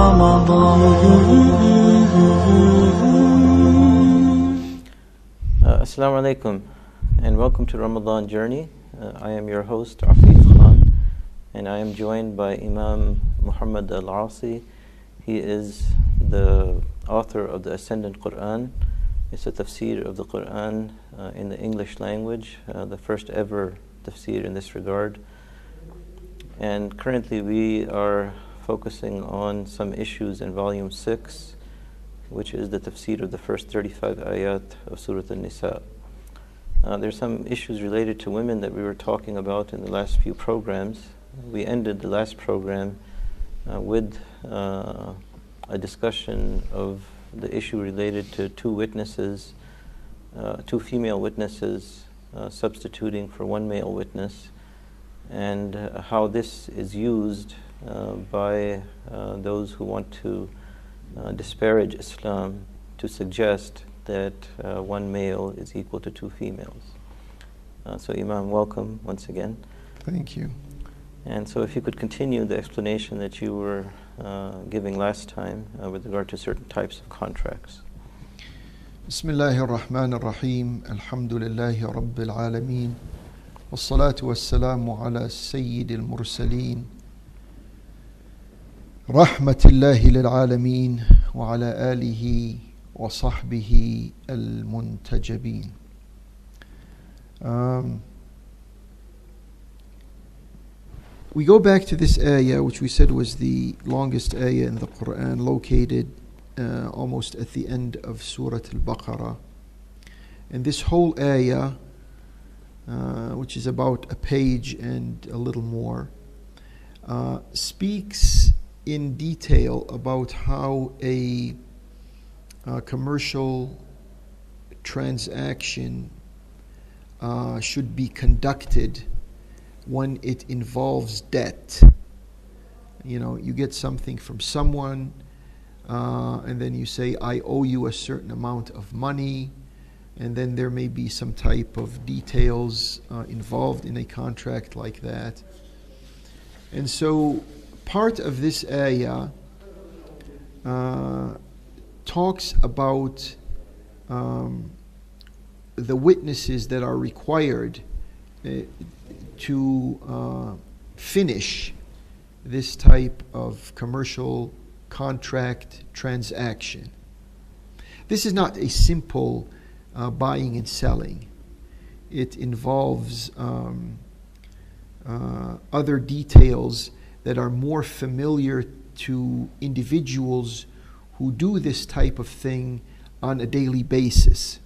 Assalamu alaikum and welcome to Ramadan Journey. I am your host Afif Khan and I am joined by Imam Muhammad Al-Asi. He is the author of the Ascendant Quran. It's a tafsir of the Quran in the English language, the first ever tafsir in this regard. And currently we are focusing on some issues in volume 6, which is the tafsir of the first 35 ayat of Surah An-Nisa. There's some issues related to women that we were talking about in the last few programs. We ended the last program with a discussion of the issue related to two female witnesses substituting for one male witness, and how this is used by those who want to disparage Islam to suggest that one male is equal to two females. So Imam, welcome once again. Thank you. And so if you could continue the explanation that you were giving last time with regard to certain types of contracts. Bismillahir Rahmanir Rahim. Alhamdulillahi Rabbil Alameen. Wassalatu wassalamu ala Sayyidil Mursaleen. Rahmatillahi lil Alameen wa ala alihi wa sahbihi al-muntajabeen. We go back to this ayah, which we said was the longest ayah in the Quran, located almost at the end of Surah Al-Baqarah. And this whole ayah, which is about a page and a little more, speaks in detail about how a commercial transaction should be conducted when it involves debt. You know, you get something from someone and then you say, I owe you a certain amount of money, and then there may be some type of details involved in a contract like that. And so part of this ayah talks about the witnesses that are required to finish this type of commercial contract transaction. This is not a simple buying and selling. It involves other details that are more familiar to individuals who do this type of thing on a daily basis.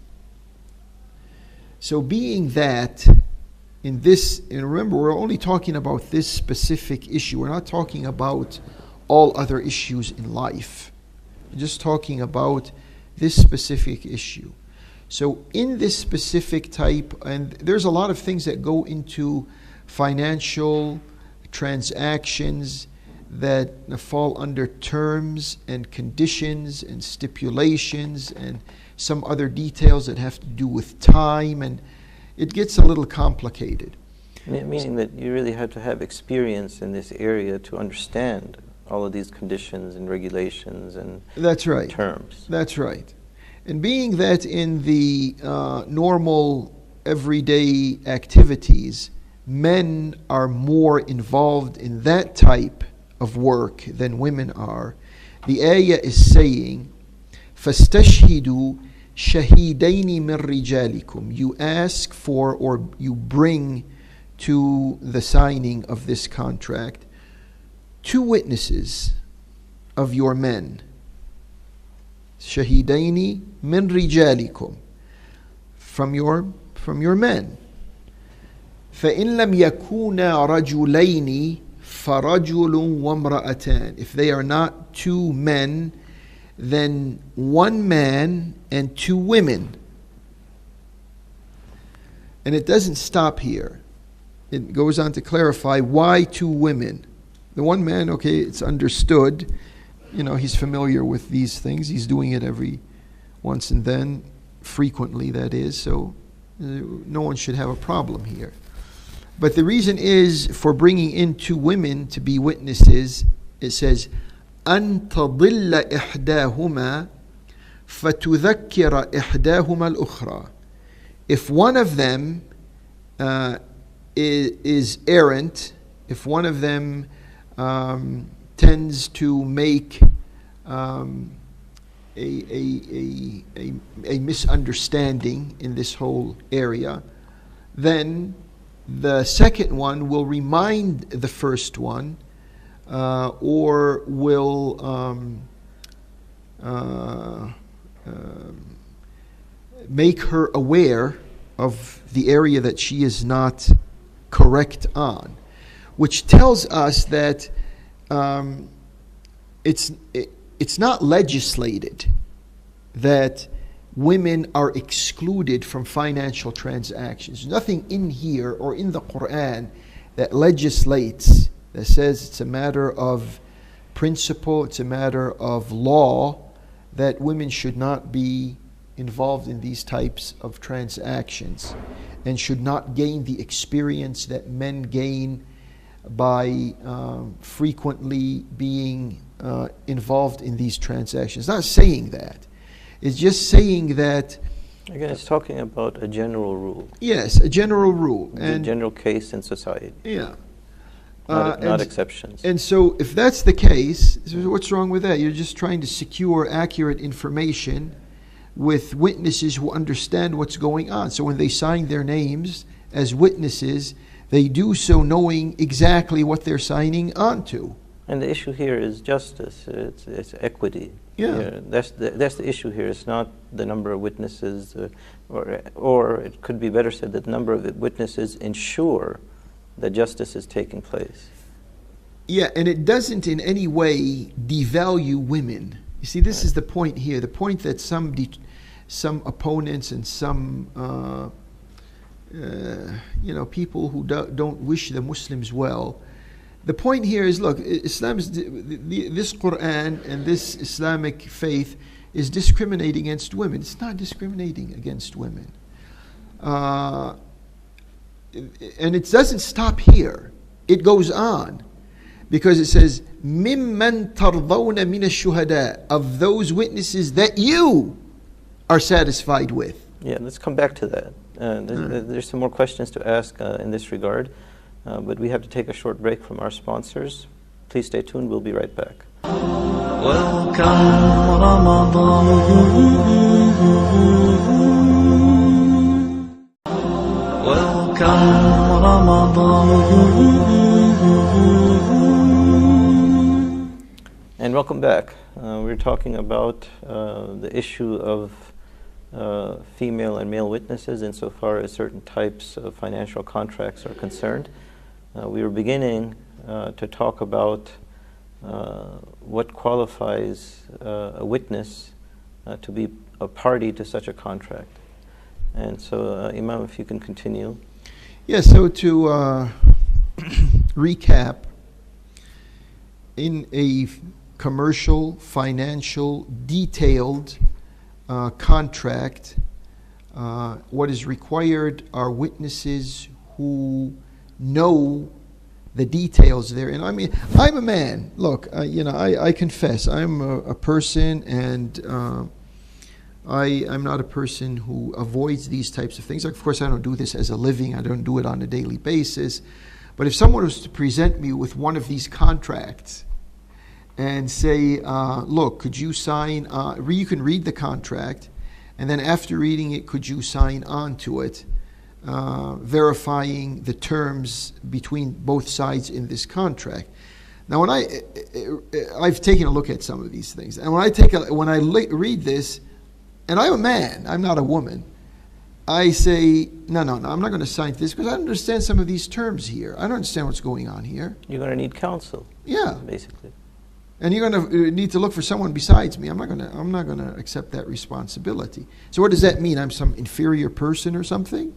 So being that in this, and remember, we're only talking about this specific issue. We're not talking about all other issues in life. We're just talking about this specific issue. So in this specific type, and there's a lot of things that go into financial transactions that fall under terms and conditions and stipulations and some other details that have to do with time, and it gets a little complicated. Meaning that you really have to have experience in this area to understand all of these conditions and regulations and That's right. terms. That's right. And being that in the normal everyday activities, men are more involved in that type of work than women are, the ayah is saying, فَاسْتَشْهِدُوا شَهِيدَيْنِ مِنْ رِجَالِكُمْ. You ask for, or you bring to the signing of this contract, 2 witnesses of your men. شَهِيدَيْنِ مِنْ رِجَالِكُمْ. From your men. فَإِنْ لَمْ يَكُونَا رَجُلَيْنِ فَرَجُلٌ وَامْرَأَتَانِ. If they are not 2 men, then 1 man and 2 women. And it doesn't stop here. It goes on to clarify why 2 women. The 1 man, okay, it's understood. You know, he's familiar with these things. He's doing it every once and then, frequently that is, so no one should have a problem here. But the reason is for bringing in 2 women to be witnesses, it says, أن تضل إحداهما فتذكر إحداهما الأخرى. If one of them is errant, if one of them tends to make a misunderstanding in this whole area, then the second one will remind the first one, or will make her aware of the area that she is not correct on, which tells us that it's not legislated that women are excluded from financial transactions. Nothing in here or in the Quran that legislates, that says it's a matter of principle, it's a matter of law, that women should not be involved in these types of transactions and should not gain the experience that men gain by frequently being involved in these transactions. It's not saying that. It's just saying that... Again, it's talking about a general rule. Yes, a general rule. A general case in society. Yeah. Not exceptions. And so if that's the case, what's wrong with that? You're just trying to secure accurate information with witnesses who understand what's going on. So when they sign their names as witnesses, they do so knowing exactly what they're signing onto. And the issue here is justice. It's equity. Yeah. That's the issue here. It's not the number of witnesses, or it could be better said that the number of witnesses ensure that justice is taking place. Yeah, and it doesn't in any way devalue women. You see, this is the point here. The point that some opponents and some people who don't wish the Muslims well. The point here is, look, Islam's this Quran and this Islamic faith is discriminating against women. It's not discriminating against women. And it doesn't stop here. It goes on. Because it says, مِمَّنْ تَرْضَوْنَ مِنَ الشُّهَدَاءِ, of those witnesses that you are satisfied with. Yeah, let's come back to that. There's some more questions to ask in this regard. But we have to take a short break from our sponsors. Please stay tuned. We'll be right back. Welcome Ramadan. Welcome Ramadan. And welcome back. We're talking about the issue of female and male witnesses insofar as certain types of financial contracts are concerned. We were beginning to talk about what qualifies a witness to be a party to such a contract. And so, Imam, if you can continue. Yeah, so to recap, in a commercial, financial, detailed contract, what is required are witnesses who know the details there. And I mean, I'm a man. Look, I confess, I'm a person, and I'm not a person who avoids these types of things. Of course, I don't do this as a living. I don't do it on a daily basis. But if someone was to present me with one of these contracts and say, look, could you sign, you can read the contract, and then after reading it, could you sign on to it, verifying the terms between both sides in this contract. Now, when I've taken a look at some of these things, and when I read this, and I'm a man, I'm not a woman, I say, no, I'm not going to sign this because I don't understand some of these terms here. I don't understand what's going on here. You're going to need counsel. Yeah, basically. And you're going to need to look for someone besides me. I'm not going to accept that responsibility. So what does that mean? I'm some inferior person or something?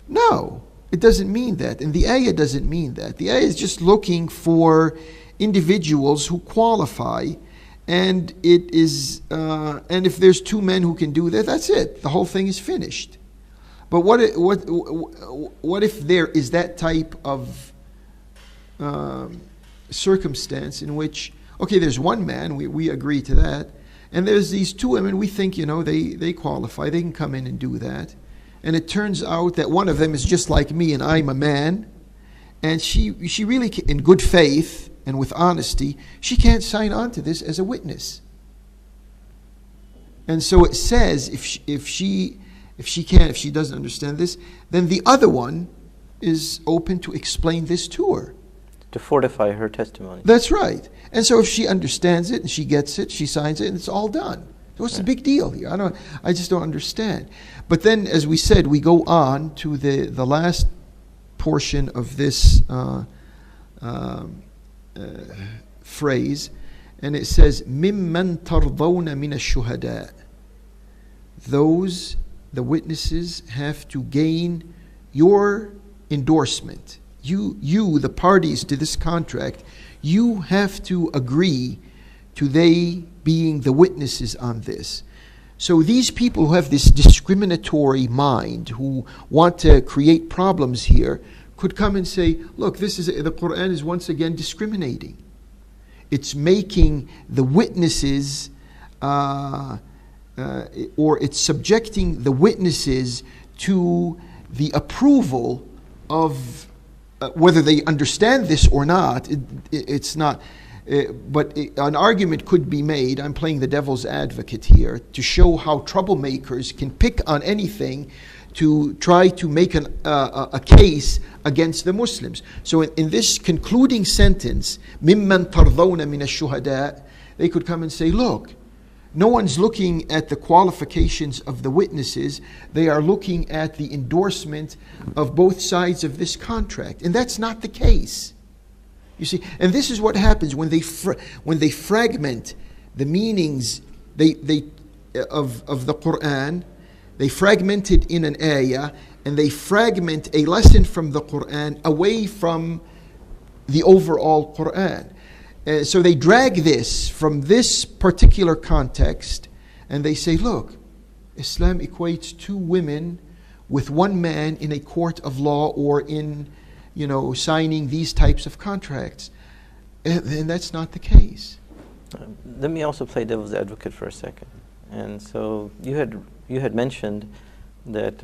No, it doesn't mean that. And the ayah doesn't mean that. The ayah is just looking for individuals who qualify, and it is and if there's two men who can do that, that's it. The whole thing is finished. But what if there is that type of circumstance in which, Okay, there's one man, we agree to that. And there's these two women, we think, they qualify, they can come in and do that. And it turns out that one of them is just like me and I'm a man. And she really, in good faith and with honesty, she can't sign on to this as a witness. And so it says if she doesn't understand this, then the other one is open to explain this to her. To fortify her testimony. That's right. And so if she understands it and she gets it, she signs it, and it's all done. So what's the big deal here? I just don't understand. But then, as we said, we go on to the last portion of this phrase, and it says, مِمَّنْ تَرْضَوْنَ مِنَ الشُّهَدَاءِ. The witnesses, have to gain your endorsement. You, the parties to this contract, you have to agree to they being the witnesses on this. So these people who have this discriminatory mind, who want to create problems here, could come and say, look, the Quran is once again discriminating. It's making the witnesses, or it's subjecting the witnesses to the approval of whether they understand this or not. It's not. But an argument could be made, I'm playing the devil's advocate here, to show how troublemakers can pick on anything to try to make a case against the Muslims. So in this concluding sentence, مِمَّنْ تَرْضَوْنَ مِنَ الشُّهَدَاءِ, they could come and say, look, no one's looking at the qualifications of the witnesses. They are looking at the endorsement of both sides of this contract. And that's not the case. You see, and this is what happens when they fragment the meanings of the Quran. They fragment it in an ayah, and they fragment a lesson from the Quran away from the overall Quran. So they drag this from this particular context, and they say, look, Islam equates two women with one man in a court of law or in, signing these types of contracts. And that's not the case. Let me also play devil's advocate for a second. And so you had mentioned that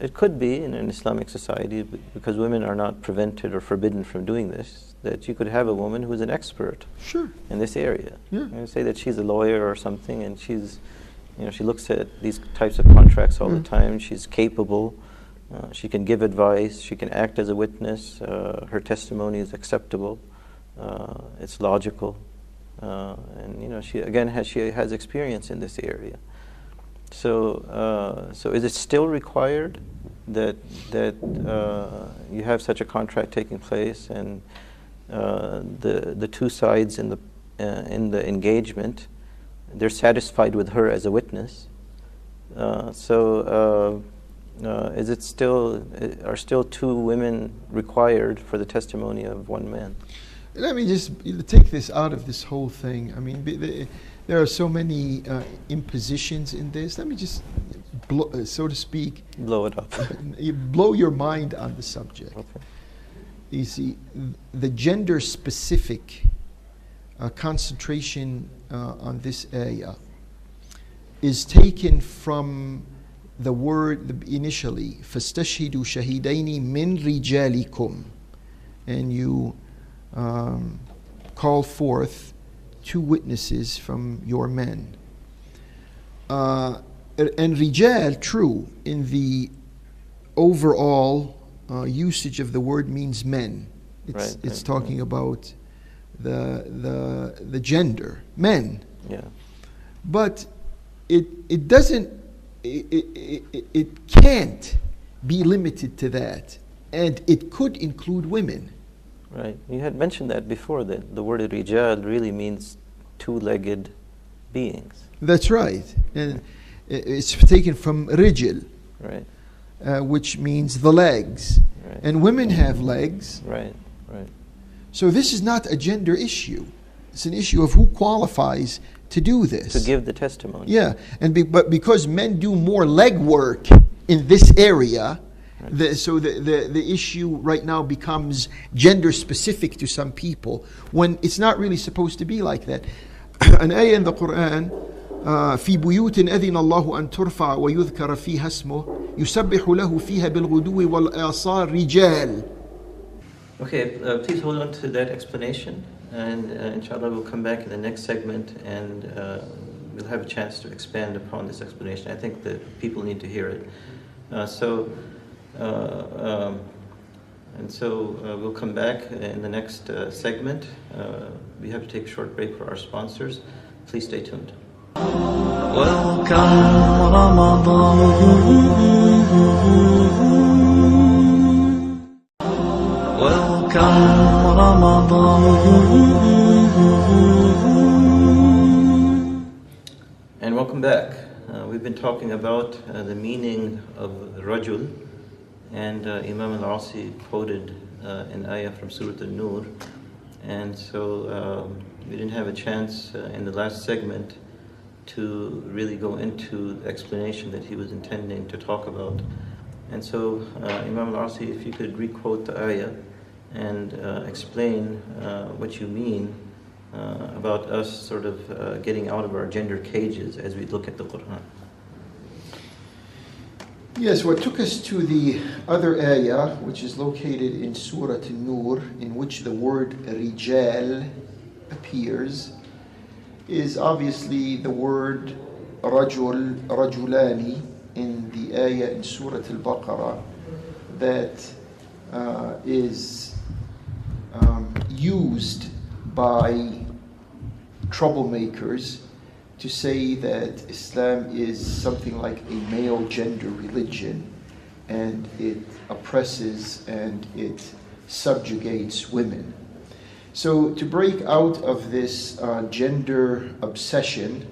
it could be in an Islamic society, because women are not prevented or forbidden from doing this, that you could have a woman who's an expert in this area. Yeah. Say that she's a lawyer or something, and she's, she looks at these types of contracts all the time. She's capable. She can give advice. She can act as a witness. Her testimony is acceptable. It's logical, and she has experience in this area. So is it still required that you have such a contract taking place, and the two sides in the engagement, they're satisfied with her as a witness? Are still two women required for the testimony of one man? Let me just take this out of this whole thing. I mean, there are so many impositions in this. Let me just, so to speak, blow it up. Blow your mind on the subject. Okay. You see, the gender-specific concentration on this ayah is taken from the word initially, فَاسْتَشْهِدُوا شَهِدَيْنِ مِنْ رِجَالِكُمْ, and you call forth two witnesses from your men. And rijal, true, in the overall usage of the word means men. It's talking about the gender, men. Yeah. But it doesn't. It can't be limited to that, and it could include women. Right. You had mentioned that before, that the word rijal really means two-legged beings. That's right. And it's taken from rijl, right, which means the legs. Right. And women have legs. Right, right. So this is not a gender issue. It's an issue of who qualifies to do this. To give the testimony. Yeah. But because men do more leg work in this area, The issue right now becomes gender specific to some people when it's not really supposed to be like that. An ayah in the Quran, في بيوت أذن الله أن ترفع ويذكر فيها اسمه يسبح له فيها بالغدو والآصال رجال. Okay, please hold on to that explanation, and inshallah we'll come back in the next segment and we'll have a chance to expand upon this explanation. I think that people need to hear it. We'll come back in the next segment. We have to take a short break for our sponsors. Please stay tuned. Welcome Ramadan. Welcome Ramadan. And welcome back. We've been talking about the meaning of rajul, and Imam al-Asi quoted an ayah from Surah An-Nur, and so we didn't have a chance in the last segment to really go into the explanation that he was intending to talk about. And so Imam al-Asi, if you could re-quote the ayah and explain what you mean about us sort of getting out of our gender cages as we look at the Quran. Yes, what took us to the other ayah, which is located in Surah An-Nur, in which the word rijal appears, is obviously the word rajul, rajulani, in the ayah in Surah Al-Baqarah that is used by troublemakers to say that Islam is something like a male gender religion and it oppresses and it subjugates women. So to break out of this gender obsession,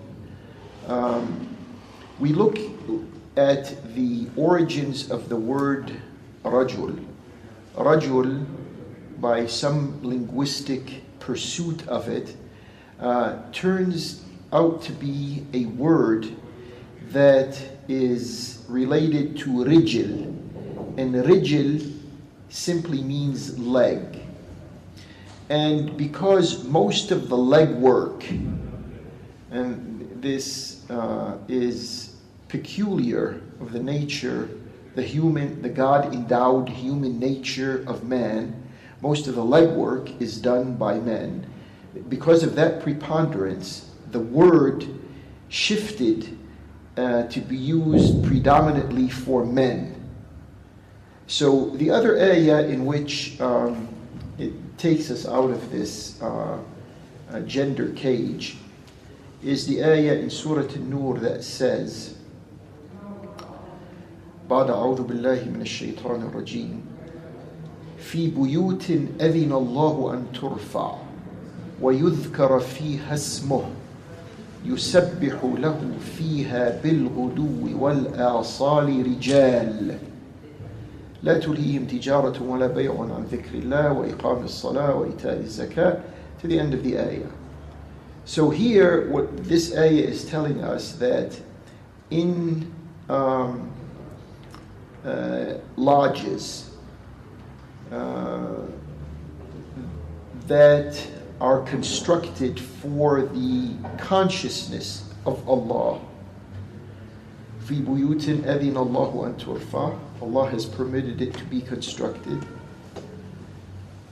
we look at the origins of the word rajul. Rajul, by some linguistic pursuit of it, turns out to be a word that is related to rijl, and rijl simply means leg. And because most of the leg work, and this is peculiar of the nature, the God-endowed human nature of man, most of the leg work is done by men. Because of that preponderance, the word shifted to be used predominantly for men. So the other ayah in which it takes us out of this gender cage is the ayah in Surah An-Nur that says, بعد أعوذ بالله من الشيطان الرجيم في بيوت أذن الله أن ترفع ويذكر فيها اسمه يسبح له فيها بالغدو والآصال رجال لا تلهيهم تجارة ولا بيع عن ذكر الله وإقام الصلاة وإيتاء الزكاة, to the end of the ayah. So here, what this ayah is telling us, that in lodges that are constructed for the consciousness of Allah. في بيوت أذن الله أن ترفع, Allah has permitted it to be constructed.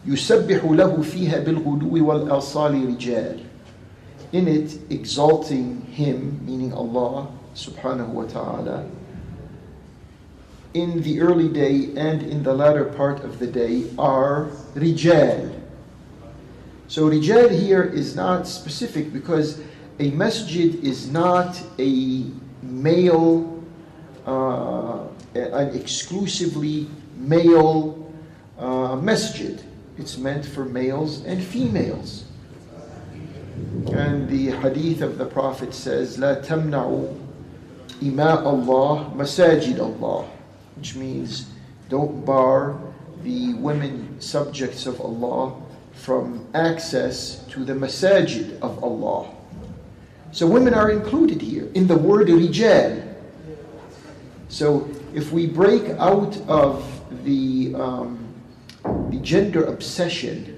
يسبح له فيها بالغدو والآصال رجال. In it, exalting Him, meaning Allah subhanahu wa ta'ala, in the early day and in the latter part of the day are rijal. So rijal here is not specific because a masjid is not a male, an exclusively male masjid. It's meant for males and females. And the hadith of the Prophet says, لا تمنعوا إماء الله مساجد الله, which means don't bar the women subjects of Allah from access to the masajid of Allah. So women are included here in the word rijal. So if we break out of the gender obsession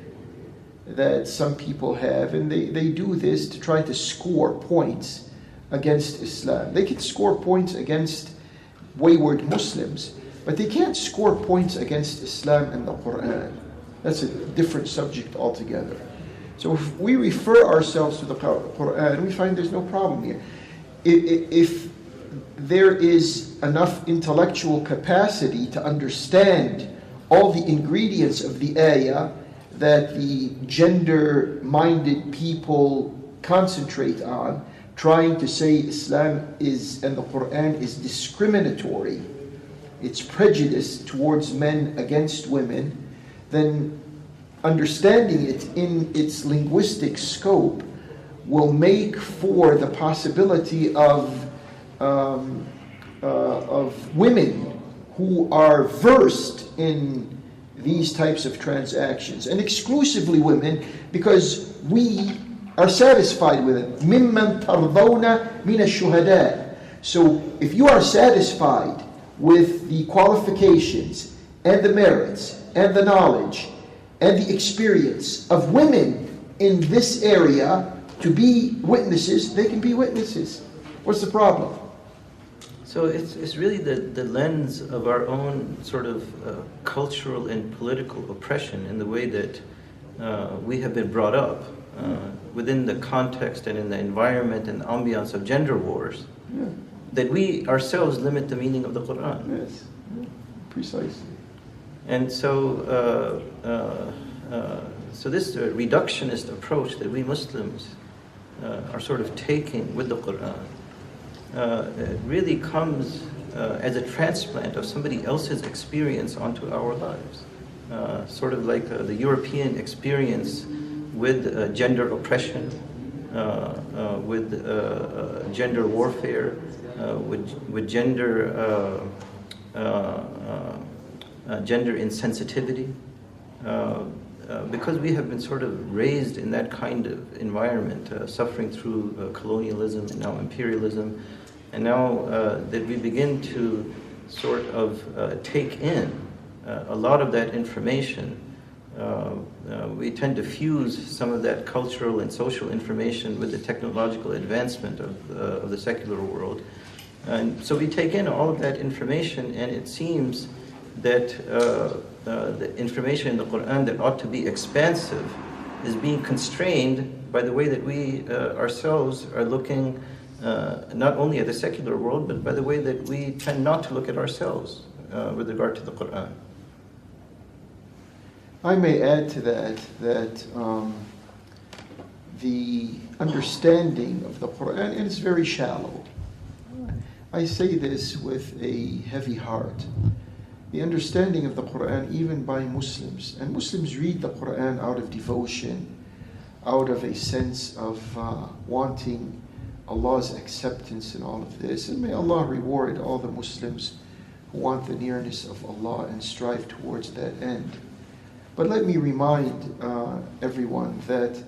that some people have, and they do this to try to score points against Islam. They can score points against wayward Muslims, but they can't score points against Islam and the Quran. That's a different subject altogether. So if we refer ourselves to the Quran, we find there's no problem here. If there is enough intellectual capacity to understand all the ingredients of the ayah that the gender-minded people concentrate on, trying to say Islam is and the Quran is discriminatory, it's prejudice towards men against women, then understanding it in its linguistic scope will make for the possibility of women who are versed in these types of transactions, and exclusively women, because we are satisfied with it. مِمَّنْ تَرْضَوْنَ مِنَ الشُّهَدَاءِ. So if you are satisfied with the qualifications and the merits and the knowledge and the experience of women in this area to be witnesses, they can be witnesses. What's the problem? So it's really the lens of our own sort of cultural and political oppression in the way that we have been brought up within the context and in the environment and the ambiance of gender wars, that we ourselves limit the meaning of the Quran. Yes, precisely. And so this reductionist approach that we Muslims are sort of taking with the Quran, it really comes as a transplant of somebody else's experience onto our lives. Sort of like the European experience with gender oppression, with gender warfare, with gender insensitivity. Because we have been sort of raised in that kind of environment, suffering through colonialism and now imperialism, and now that we begin to sort of take in a lot of that information, we tend to fuse some of that cultural and social information with the technological advancement of the secular world. And so we take in all of that information, and it seems that the information in the Quran that ought to be expansive is being constrained by the way that we ourselves are looking not only at the secular world, but by the way that we tend not to look at ourselves with regard to the Quran. I may add to that the understanding of the Quran is very shallow. I say this with a heavy heart. The understanding of the Quran, even by Muslims, and Muslims read the Quran out of devotion, out of a sense of wanting Allah's acceptance in all of this. And may Allah reward all the Muslims who want the nearness of Allah and strive towards that end. But let me remind everyone that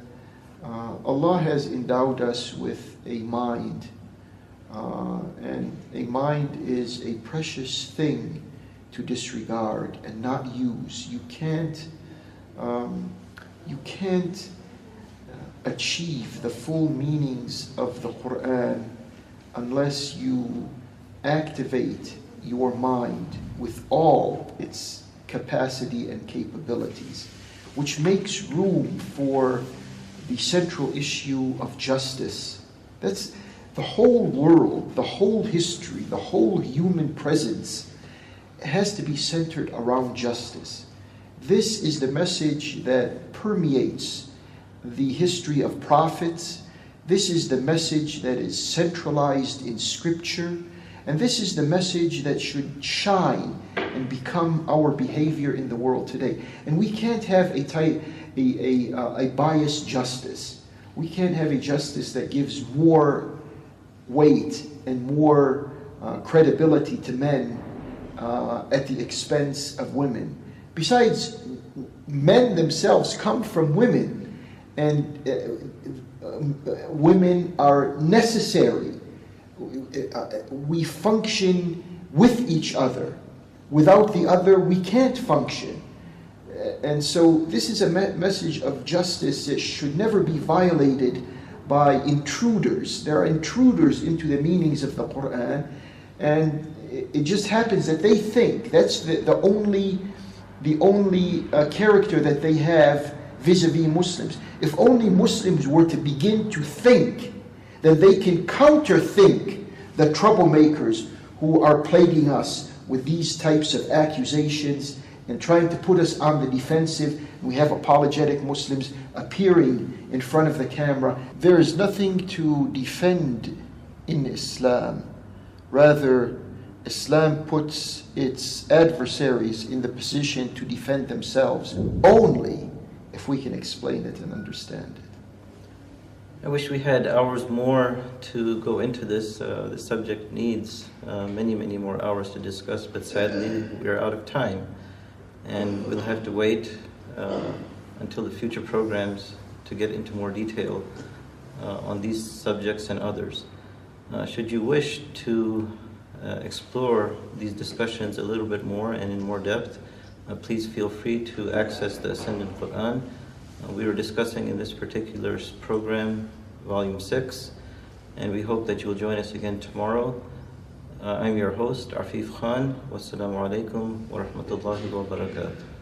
Allah has endowed us with a mind, and a mind is a precious thing to disregard and not use. You can't achieve the full meanings of the Quran unless you activate your mind with all its capacity and capabilities, which makes room for the central issue of justice. That's the whole world, the whole history, the whole human presence has to be centered around justice. This is the message that permeates the history of prophets. This is the message that is centralized in Scripture. And this is the message that should shine and become our behavior in the world today. And we can't have a biased justice. We can't have a justice that gives more weight and more credibility to men at the expense of women. Besides, men themselves come from women, and women are necessary. We function with each other. Without the other, we can't function. And so this is a message of justice that should never be violated by intruders. There are intruders into the meanings of the Quran, and it just happens that they think that's the only character that they have vis-a-vis Muslims. If only Muslims were to begin to think, then they can counter-think the troublemakers who are plaguing us with these types of accusations and trying to put us on the defensive. We have apologetic Muslims appearing in front of the camera. There is nothing to defend in Islam. Rather, Islam puts its adversaries in the position to defend themselves only if we can explain it and understand it. I wish we had hours more to go into this. The subject needs many, many more hours to discuss, but sadly we're out of time. And we'll have to wait until the future programs to get into more detail on these subjects and others. Should you wish to explore these discussions a little bit more and in more depth, please feel free to access the Ascendant Quran. We were discussing in this particular program, Volume 6, and we hope that you will join us again tomorrow. I'm your host, Afif Khan. Wassalamu alaikum wa rahmatullahi wa barakatuh.